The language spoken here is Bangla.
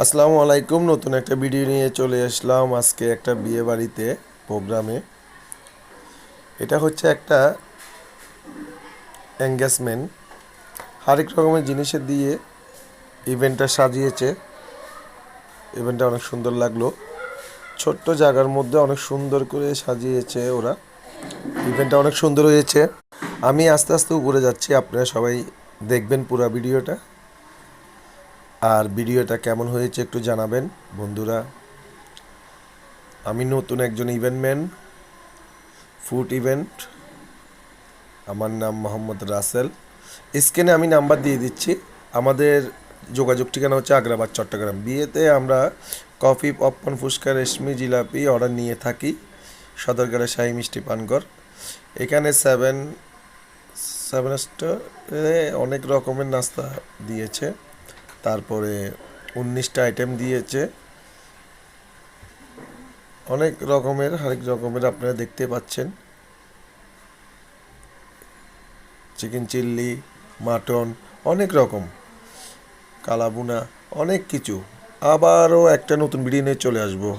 আসসালামু আলাইকুম। নতুন একটা ভিডিও নিয়ে চলে আসলাম আজকে একটা বিয়ে বাড়িতে প্রোগ্রামে। এটা হচ্ছে একটা এঙ্গেজমেন্ট। হরেক রকমের জিনিসের দিয়ে ইভেন্টটা সাজিয়েছে। ইভেন্টটা অনেক সুন্দর লাগলো। ছোট্ট জায়গার মধ্যে অনেক সুন্দর করে সাজিয়েছে ওরা। ইভেন্টটা অনেক সুন্দর হয়েছে। আমি আস্তে আস্তে উপরে যাচ্ছি, আপনারা সবাই দেখবেন পুরো ভিডিওটা। আর ভিডিওটা কেমন হয়েছে একটু জানাবেন বন্ধুরা। আমি নতুন একজন ইভেন্টম্যান, ফুড ইভেন্ট। আমার নাম মোহাম্মদ রাসেল। স্ক্রিনে আমি নাম্বার দিয়ে দিচ্ছি। আমাদের যোগাযোগ ঠিকানা হচ্ছে আগ্রাবাদ, চট্টগ্রাম। বিয়েতে আমরা কফি, পপকর্ন, ফুচকা, রেশমি, জিলাপি অর্ডার নিয়ে থাকি। সদরঘাটের শাহী মিষ্টি পানঘর। এখানে সেভেন সেভেন স্টারে অনেক রকমের নাস্তা দিয়েছে। তারপরে 19টা আইটেম দিয়েছে। অনেক রকমের, হরেক রকমের আপনারা দেখতে পাচ্ছেন। চিকেন চিল্লি, মাটন, অনেক রকম, কালাবুনা, অনেক কিছু। আবারও একটা নতুন ভিডিও নিয়ে চলে আসবো।